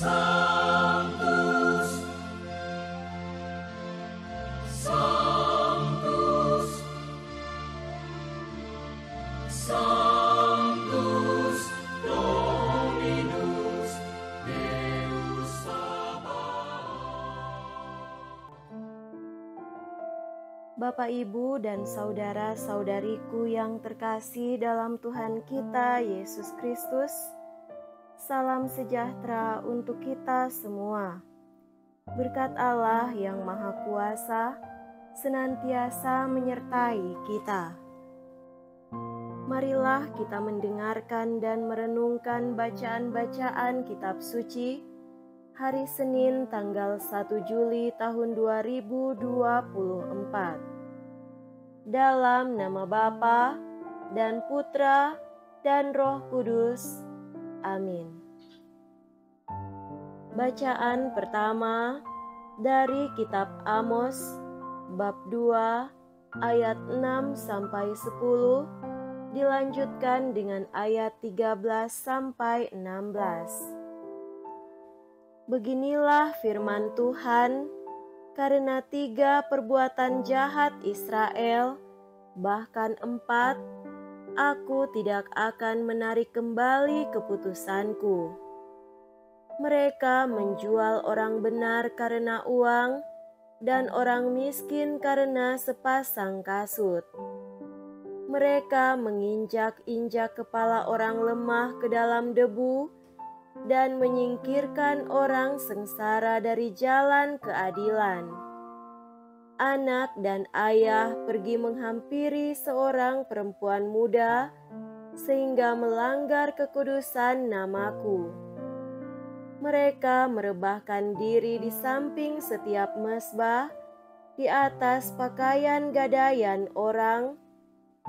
Sanctus, Sanctus, Sanctus Dominus Deus Sabaoth. Bapak, Ibu, dan saudara-saudariku yang terkasih dalam Tuhan kita Yesus Kristus, salam sejahtera untuk kita semua. Berkat Allah yang Maha Kuasa senantiasa menyertai kita. Marilah kita mendengarkan dan merenungkan bacaan-bacaan kitab suci hari Senin tanggal 1 Juli tahun 2024. Dalam nama Bapa dan Putra dan Roh Kudus. Amin. Bacaan pertama dari kitab Amos bab 2 ayat 6 sampai 10, dilanjutkan dengan ayat 13 sampai 16. Beginilah firman Tuhan, karena 3 perbuatan jahat Israel, bahkan 4, Aku tidak akan menarik kembali keputusanku. Mereka menjual orang benar karena uang, dan orang miskin karena sepasang kasut. Mereka menginjak-injak kepala orang lemah ke dalam debu, dan menyingkirkan orang sengsara dari jalan keadilan. Anak dan ayah pergi menghampiri seorang perempuan muda sehingga melanggar kekudusan namaku. Mereka merebahkan diri di samping setiap mezbah, di atas pakaian gadaian orang,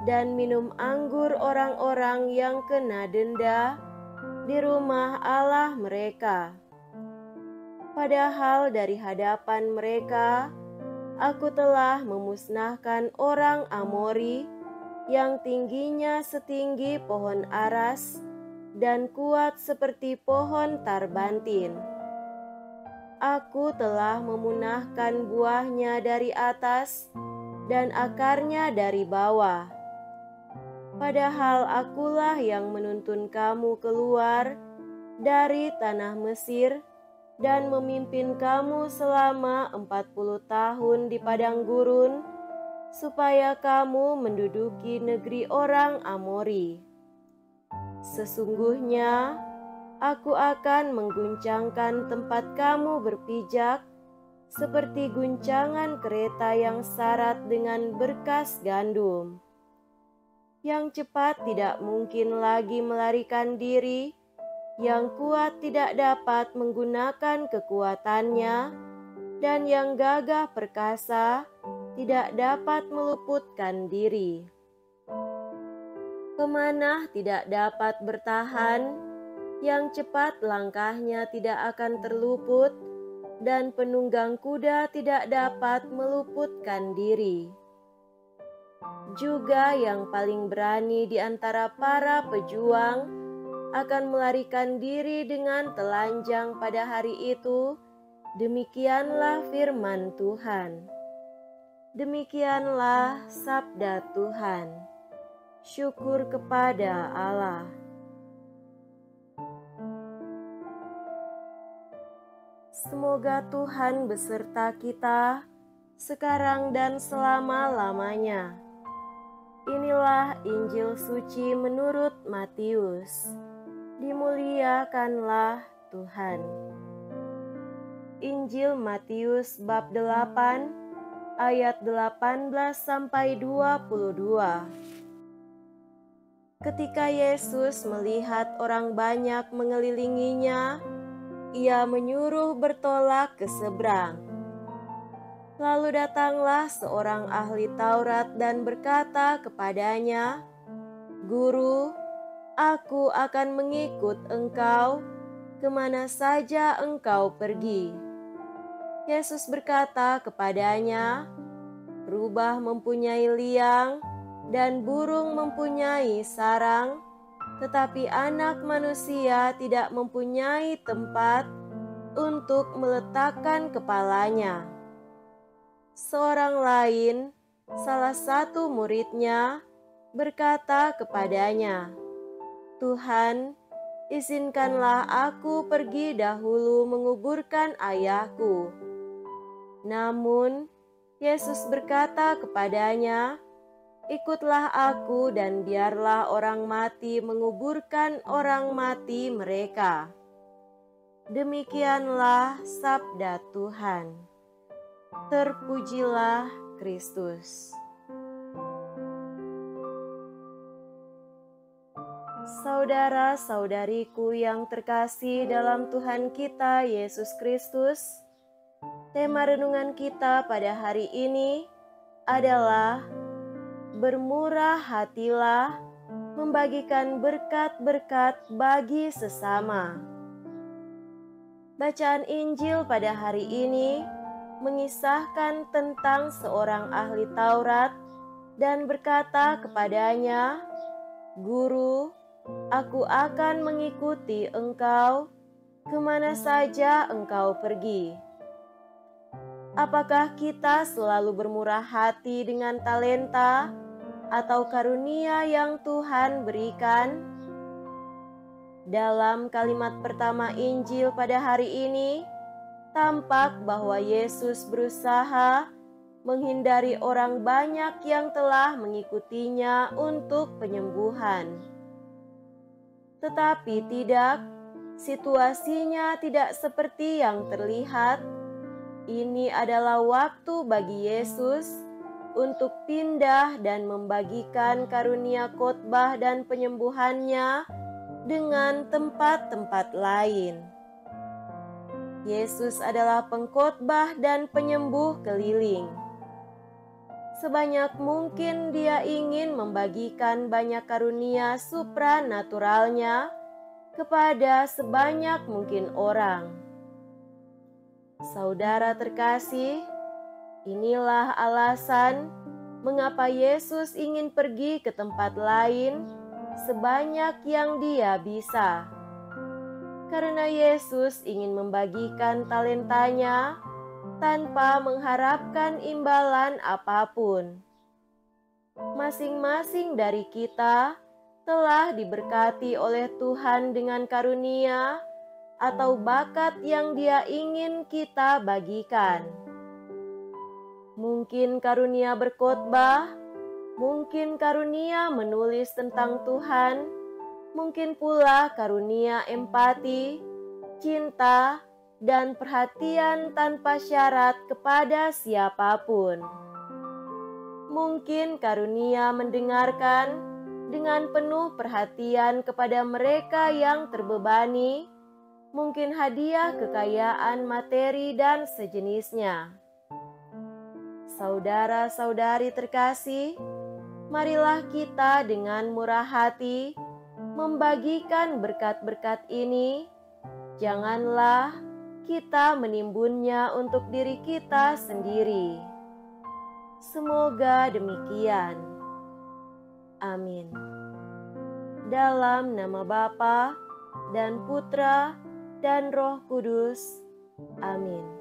dan minum anggur orang-orang yang kena denda di rumah Allah mereka. Padahal dari hadapan mereka, Aku telah memusnahkan orang Amori yang tingginya setinggi pohon aras dan kuat seperti pohon tarbantin. Aku telah memunahkan buahnya dari atas dan akarnya dari bawah. Padahal akulah yang menuntun kamu keluar dari tanah Mesir dan memimpin kamu selama 40 tahun di padang gurun, supaya kamu menduduki negeri orang Amori. Sesungguhnya, Aku akan mengguncangkan tempat kamu berpijak, seperti guncangan kereta yang syarat dengan berkas gandum. Yang cepat tidak mungkin lagi melarikan diri, yang kuat tidak dapat menggunakan kekuatannya, dan yang gagah perkasa tidak dapat meluputkan diri. Pemanah tidak dapat bertahan, yang cepat langkahnya tidak akan terluput, dan penunggang kuda tidak dapat meluputkan diri. Juga yang paling berani di antara para pejuang akan melarikan diri dengan telanjang pada hari itu. Demikianlah firman Tuhan. Demikianlah sabda Tuhan. Syukur kepada Allah. Semoga Tuhan beserta kita sekarang dan selama-lamanya. Inilah Injil suci menurut Matius. Dimuliakanlah Tuhan. Injil Matius bab 8 ayat 18 sampai 22. Ketika Yesus melihat orang banyak mengelilinginya, Ia menyuruh bertolak ke seberang. Lalu datanglah seorang ahli Taurat dan berkata kepadanya, "Guru, Aku akan mengikut Engkau kemana saja Engkau pergi." Yesus berkata kepadanya, "Rubah mempunyai liang dan burung mempunyai sarang, tetapi Anak Manusia tidak mempunyai tempat untuk meletakkan kepalanya. Seorang lain, salah satu muridnya, berkata kepadanya, "Tuhan, izinkanlah aku pergi dahulu menguburkan ayahku." Namun, Yesus berkata kepadanya, "Ikutlah aku dan biarlah orang mati menguburkan orang mati mereka." Demikianlah sabda Tuhan. Terpujilah Kristus. Saudara-saudariku yang terkasih dalam Tuhan kita Yesus Kristus, tema renungan kita pada hari ini adalah bermurah hatilah, membagikan berkat-berkat bagi sesama. Bacaan Injil pada hari ini mengisahkan tentang seorang ahli Taurat dan berkata kepadanya, "Guru, aku akan mengikuti engkau kemana saja engkau pergi." Apakah kita selalu bermurah hati dengan talenta atau karunia yang Tuhan berikan? Dalam kalimat pertama Injil pada hari ini, tampak bahwa Yesus berusaha menghindari orang banyak yang telah mengikutinya untuk penyembuhan. Tetapi tidak, situasinya tidak seperti yang terlihat. Ini adalah waktu bagi Yesus untuk pindah dan membagikan karunia khotbah dan penyembuhannya dengan tempat-tempat lain. Yesus adalah pengkhotbah dan penyembuh keliling. Sebanyak mungkin Dia ingin membagikan banyak karunia supranaturalnya kepada sebanyak mungkin orang. Saudara terkasih, inilah alasan mengapa Yesus ingin pergi ke tempat lain sebanyak yang Dia bisa. Karena Yesus ingin membagikan talentanya tanpa mengharapkan imbalan apapun. Masing-masing dari kita telah diberkati oleh Tuhan dengan karunia atau bakat yang Dia ingin kita bagikan. Mungkin karunia berkhotbah, mungkin karunia menulis tentang Tuhan, mungkin pula karunia empati, cinta, dan perhatian tanpa syarat kepada siapapun. Mungkin karunia mendengarkan dengan penuh perhatian kepada mereka yang terbebani, mungkin hadiah kekayaan materi dan sejenisnya. Saudara-saudari terkasih, marilah kita dengan murah hati membagikan berkat-berkat ini. Janganlah kita menimbunnya untuk diri kita sendiri. Semoga demikian. Amin. Dalam nama Bapa dan Putra dan Roh Kudus. Amin.